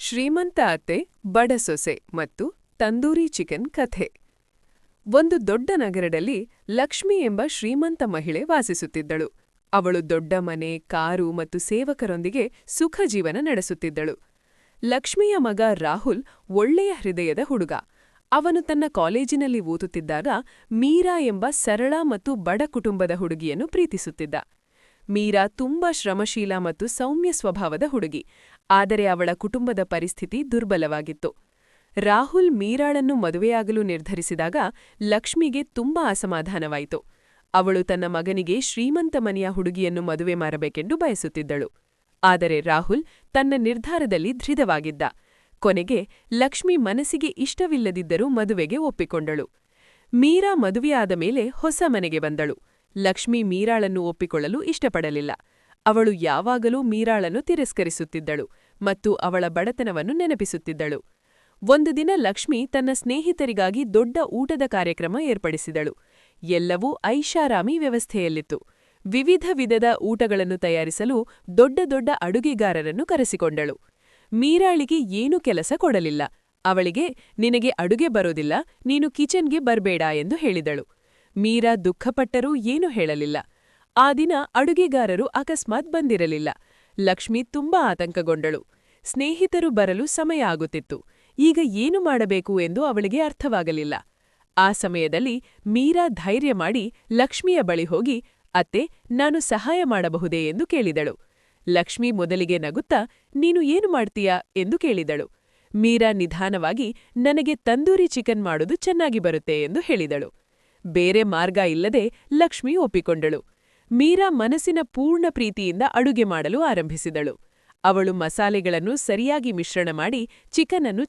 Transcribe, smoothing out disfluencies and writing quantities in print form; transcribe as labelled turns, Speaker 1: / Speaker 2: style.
Speaker 1: ಶ್ರೀಮಂತ ಅತ್ತೆ, ಬಡ ಸೊಸೆ ಮತ್ತು ತಂದೂರಿ ಚಿಕನ್ ಕಥೆ. ಒಂದು ದೊಡ್ಡ ನಗರದಲ್ಲಿ ಲಕ್ಷ್ಮಿ ಎಂಬ ಶ್ರೀಮಂತ ಮಹಿಳೆ ವಾಸಿಸುತ್ತಿದ್ದಳು. ಅವಳು ದೊಡ್ಡ ಮನೆ, ಕಾರು ಮತ್ತು ಸೇವಕರೊಂದಿಗೆ ಸುಖ ಜೀವನ ನಡೆಸುತ್ತಿದ್ದಳು. ಲಕ್ಷ್ಮಿಯ ಮಗ ರಾಹುಲ್ ಒಳ್ಳೆಯ ಹೃದಯದ ಹುಡುಗ. ಅವನು ತನ್ನ ಕಾಲೇಜಿನಲ್ಲಿ ಓದುತ್ತಿದ್ದಾಗ ಮೀರಾ ಎಂಬ ಸರಳ ಮತ್ತು ಬಡ ಕುಟುಂಬದ ಹುಡುಗಿಯನ್ನು ಪ್ರೀತಿಸುತ್ತಿದ್ದ. ಮೀರಾ ತುಂಬಾ ಶ್ರಮಶೀಲ ಮತ್ತು ಸೌಮ್ಯ ಸ್ವಭಾವದ ಹುಡುಗಿ, ಆದರೆ ಅವಳ ಕುಟುಂಬದ ಪರಿಸ್ಥಿತಿ ದುರ್ಬಲವಾಗಿತ್ತು. ರಾಹುಲ್ ಮೀರಾಳನ್ನು ಮದುವೆಯಾಗಲು ನಿರ್ಧರಿಸಿದಾಗ ಲಕ್ಷ್ಮಿಗೆ ತುಂಬಾ ಅಸಮಾಧಾನವಾಯಿತು. ಅವಳು ತನ್ನ ಮಗನಿಗೆ ಶ್ರೀಮಂತ ಮನೆಯ ಹುಡುಗಿಯನ್ನು ಮದುವೆ ಮಾಡಬೇಕೆಂದು ಬಯಸುತ್ತಿದ್ದಳು. ಆದರೆ ರಾಹುಲ್ ತನ್ನ ನಿರ್ಧಾರದಲ್ಲಿ ದೃಢವಾಗಿದ್ದ. ಕೊನೆಗೆ ಲಕ್ಷ್ಮಿ ಮನಸ್ಸಿಗೆ ಇಷ್ಟವಿಲ್ಲದಿದ್ದರೂ ಮದುವೆಗೆ ಒಪ್ಪಿಕೊಂಡಳು. ಮೀರಾ ಮದುವೆಯಾದ ಮೇಲೆ ಹೊಸ ಮನೆಗೆ ಬಂದಳು. ಲಕ್ಷ್ಮಿ ಮೀರಾಳನ್ನು ಒಪ್ಪಿಕೊಳ್ಳಲು ಇಷ್ಟಪಡಲಿಲ್ಲ. ಅವಳು ಯಾವಾಗಲೂ ಮೀರಾಳನ್ನು ತಿರಸ್ಕರಿಸುತ್ತಿದ್ದಳು ಮತ್ತು ಅವಳ ಬಡತನವನ್ನು ನೆನಪಿಸುತ್ತಿದ್ದಳು. ಒಂದು ದಿನ ಲಕ್ಷ್ಮಿ ತನ್ನ ಸ್ನೇಹಿತರಿಗಾಗಿ ದೊಡ್ಡ ಊಟದ ಕಾರ್ಯಕ್ರಮ ಏರ್ಪಡಿಸಿದಳು. ಎಲ್ಲವೂ ಐಷಾರಾಮಿ ವ್ಯವಸ್ಥೆಯಲ್ಲಿತ್ತು. ವಿವಿಧ ವಿಧದ ಊಟಗಳನ್ನು ತಯಾರಿಸಲು ದೊಡ್ಡ ದೊಡ್ಡ ಅಡುಗೆಗಾರರನ್ನು ಕರೆಸಿಕೊಂಡಳು. ಮೀರಾಳಿಗೆ ಏನೂ ಕೆಲಸ ಕೊಡಲಿಲ್ಲ. ಅವಳಿಗೆ ನಿನಗೆ ಅಡುಗೆ ಬರೋದಿಲ್ಲ, ನೀನು ಕಿಚನ್ಗೆ ಬರ್ಬೇಡ ಎಂದು ಹೇಳಿದಳು. ಮೀರಾ ದುಃಖಪಟ್ಟರೂ ಏನೂ ಹೇಳಲಿಲ್ಲ. ಆ ದಿನ ಅಡುಗೆಗಾರರು ಅಕಸ್ಮಾತ್ ಬಂದಿರಲಿಲ್ಲ. ಲಕ್ಷ್ಮಿ ತುಂಬಾ ಆತಂಕಗೊಂಡಳು. ಸ್ನೇಹಿತರು ಬರಲು ಸಮಯ ಆಗುತ್ತಿತ್ತು. ಈಗ ಏನು ಮಾಡಬೇಕು ಎಂದು ಅವಳಿಗೆ ಅರ್ಥವಾಗಲಿಲ್ಲ. ಆ ಸಮಯದಲ್ಲಿ ಮೀರಾ ಧೈರ್ಯ ಮಾಡಿ ಲಕ್ಷ್ಮಿಯ ಬಳಿ ಹೋಗಿ, ಅತ್ತೆ, ನಾನು ಸಹಾಯ ಮಾಡಬಹುದೇ ಎಂದು ಕೇಳಿದಳು. ಲಕ್ಷ್ಮಿ ಮೊದಲಿಗೆ ನಗುತ್ತಾ, ನೀನು ಏನು ಮಾಡ್ತೀಯಾ ಎಂದು ಕೇಳಿದಳು. ಮೀರಾ ನಿಧಾನವಾಗಿ, ನನಗೆ ತಂದೂರಿ ಚಿಕನ್ ಮಾಡೋದು ಚೆನ್ನಾಗಿ ಬರುತ್ತೆ ಎಂದು ಹೇಳಿದಳು. ಬೇರೆ ಮಾರ್ಗ ಇಲ್ಲದೆ ಲಕ್ಷ್ಮಿ ಒಪ್ಪಿಕೊಂಡಳು. ಮೀರಾ ಮನಸ್ಸಿನ ಪೂರ್ಣ ಪ್ರೀತಿಯಿಂದ ಅಡುಗೆ ಮಾಡಲು ಆರಂಭಿಸಿದಳು. ಅವಳು ಮಸಾಲೆಗಳನ್ನು ಸರಿಯಾಗಿ ಮಿಶ್ರಣ ಮಾಡಿ ಚಿಕನ್ ಅನ್ನು